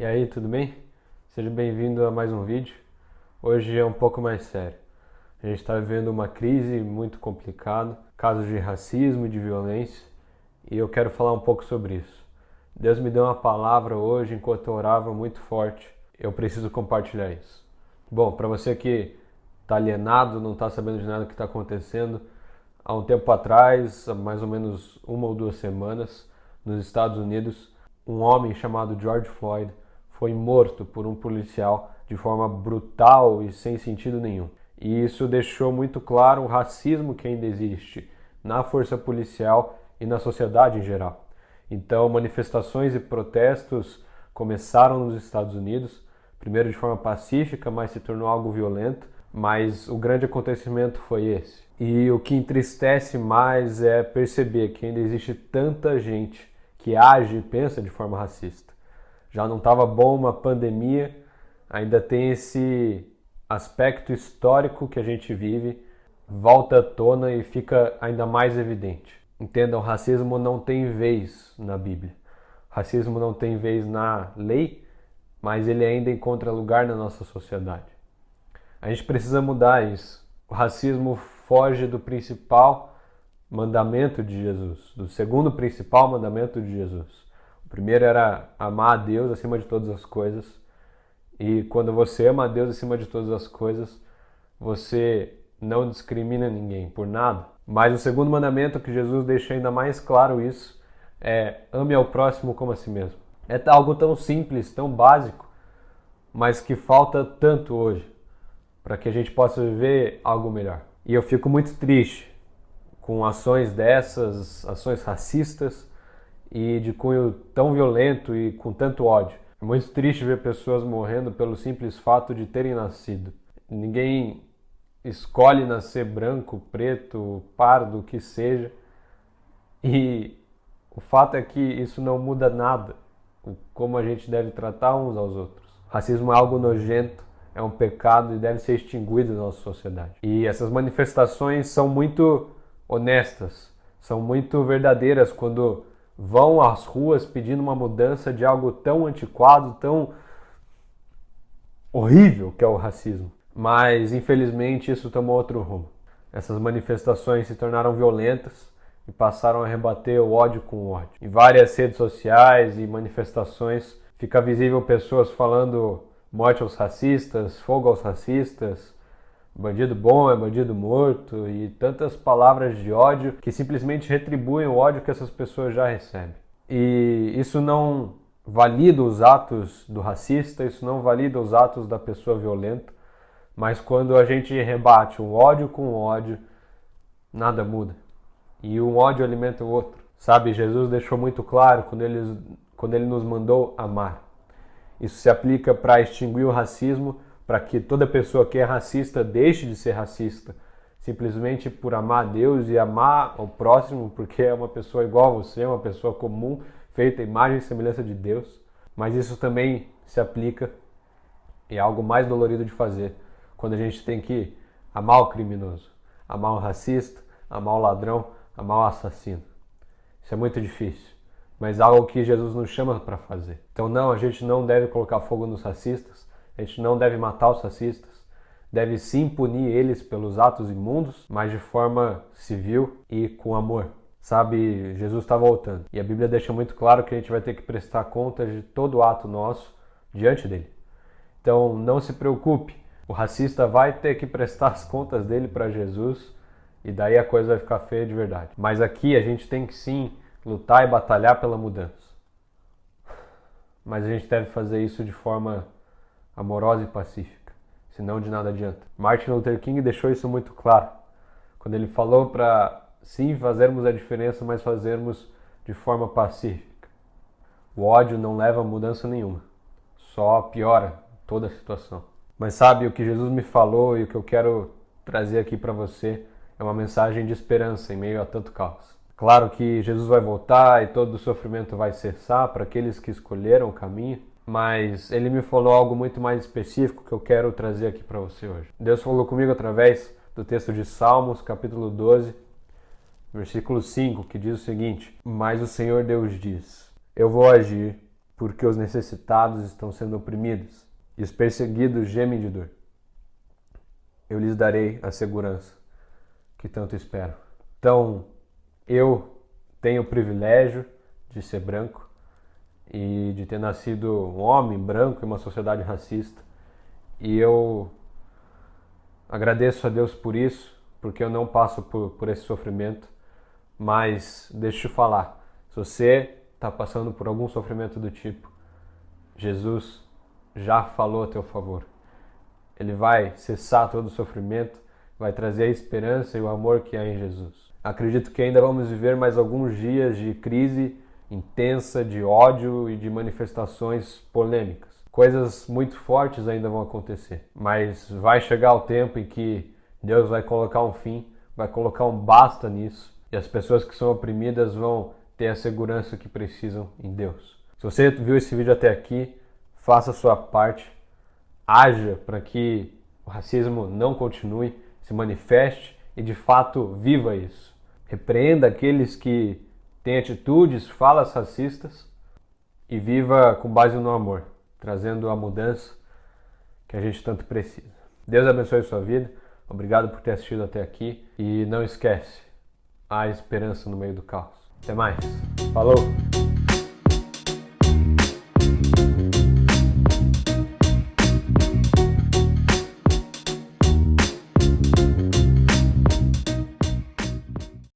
E aí, tudo bem? Seja bem-vindo a mais um vídeo. Hoje é um pouco mais sério. A gente está vivendo uma crise muito complicada, casos de racismo e de violência, e eu quero falar um pouco sobre isso. Deus me deu uma palavra hoje enquanto eu orava muito forte. Eu preciso compartilhar isso. Bom, para você que está alienado, não está sabendo de nada que está acontecendo, há um tempo atrás, há mais ou menos 1 ou 2 semanas, nos Estados Unidos, um homem chamado George Floyd foi morto por um policial de forma brutal e sem sentido nenhum. E isso deixou muito claro o racismo que ainda existe na força policial e na sociedade em geral. Então, manifestações e protestos começaram nos Estados Unidos, primeiro de forma pacífica, mas se tornou algo violento. Mas o grande acontecimento foi esse. E o que entristece mais é perceber que ainda existe tanta gente que age e pensa de forma racista. Já não estava bom uma pandemia, ainda tem esse aspecto histórico que a gente vive, volta à tona e fica ainda mais evidente. Entendam, racismo não tem vez na Bíblia. Racismo não tem vez na lei, mas ele ainda encontra lugar na nossa sociedade. A gente precisa mudar isso. O racismo foge do principal mandamento de Jesus, do segundo principal mandamento de Jesus. O primeiro era amar a Deus acima de todas as coisas. E quando você ama a Deus acima de todas as coisas, você não discrimina ninguém por nada. Mas o segundo mandamento que Jesus deixa ainda mais claro isso é ame ao próximo como a si mesmo. É algo tão simples, tão básico, mas que falta tanto hoje para que a gente possa viver algo melhor. E eu fico muito triste com ações dessas, ações racistas e de cunho tão violento e com tanto ódio. É muito triste ver pessoas morrendo pelo simples fato de terem nascido. Ninguém escolhe nascer branco, preto, pardo, o que seja. E o fato é que isso não muda nada, como a gente deve tratar uns aos outros. Racismo é algo nojento, é um pecado e deve ser extinguido na nossa sociedade. E essas manifestações são muito honestas, são muito verdadeiras quando vão às ruas pedindo uma mudança de algo tão antiquado, tão horrível que é o racismo. Mas, infelizmente, isso tomou outro rumo. Essas manifestações se tornaram violentas e passaram a rebater o ódio com o ódio. Em várias redes sociais e manifestações fica visível pessoas falando morte aos racistas, fogo aos racistas, bandido bom é bandido morto e tantas palavras de ódio que simplesmente retribuem o ódio que essas pessoas já recebem. E isso não valida os atos do racista, isso não valida os atos da pessoa violenta, mas quando a gente rebate um ódio com ódio, nada muda. E um ódio alimenta o outro. Sabe, Jesus deixou muito claro quando ele nos mandou amar. Isso se aplica para extinguir o racismo, para que toda pessoa que é racista deixe de ser racista, simplesmente por amar a Deus e amar o próximo, porque é uma pessoa igual a você, uma pessoa comum, feita à imagem e semelhança de Deus. Mas isso também se aplica, e é algo mais dolorido de fazer, quando a gente tem que amar o criminoso, amar o racista, amar o ladrão, amar o assassino. Isso é muito difícil, mas algo que Jesus nos chama para fazer. Então não, a gente não deve colocar fogo nos racistas, a gente não deve matar os racistas, deve sim punir eles pelos atos imundos, mas de forma civil e com amor. Sabe, Jesus está voltando e a Bíblia deixa muito claro que a gente vai ter que prestar contas de todo ato nosso diante dele. Então não se preocupe, o racista vai ter que prestar as contas dele para Jesus e daí a coisa vai ficar feia de verdade. Mas aqui a gente tem que sim lutar e batalhar pela mudança. Mas a gente deve fazer isso de forma amorosa e pacífica, senão de nada adianta. Martin Luther King deixou isso muito claro, quando ele falou para sim fazermos a diferença, mas fazermos de forma pacífica. O ódio não leva a mudança nenhuma, só piora toda a situação. Mas sabe, o que Jesus me falou e o que eu quero trazer aqui para você é uma mensagem de esperança em meio a tanto caos. Claro que Jesus vai voltar e todo o sofrimento vai cessar para aqueles que escolheram o caminho, mas ele me falou algo muito mais específico que eu quero trazer aqui para você hoje. Deus falou comigo através do texto de Salmos, capítulo 12, versículo 5, que diz o seguinte: Mas o Senhor Deus diz, eu vou agir porque os necessitados estão sendo oprimidos e os perseguidos gemem de dor. Eu lhes darei a segurança que tanto esperam. Então, eu tenho o privilégio de ser branco e de ter nascido um homem branco em uma sociedade racista. E eu agradeço a Deus por isso, porque eu não passo por esse sofrimento. Mas deixa eu te falar, se você está passando por algum sofrimento do tipo, Jesus já falou a teu favor. Ele vai cessar todo o sofrimento, vai trazer a esperança e o amor que há em Jesus. Acredito que ainda vamos viver mais alguns dias de crise intensa, de ódio e de manifestações polêmicas. Coisas muito fortes ainda vão acontecer, mas vai chegar o tempo em que Deus vai colocar um fim, vai colocar um basta nisso, e as pessoas que são oprimidas vão ter a segurança que precisam em Deus. Se você viu esse vídeo até aqui, faça a sua parte, haja para que o racismo não continue, se manifeste e de fato viva isso. Repreenda aqueles que têm atitudes, falas racistas e viva com base no amor, trazendo a mudança que a gente tanto precisa. Deus abençoe a sua vida, obrigado por ter assistido até aqui e não esquece, há esperança no meio do caos. Até mais, falou!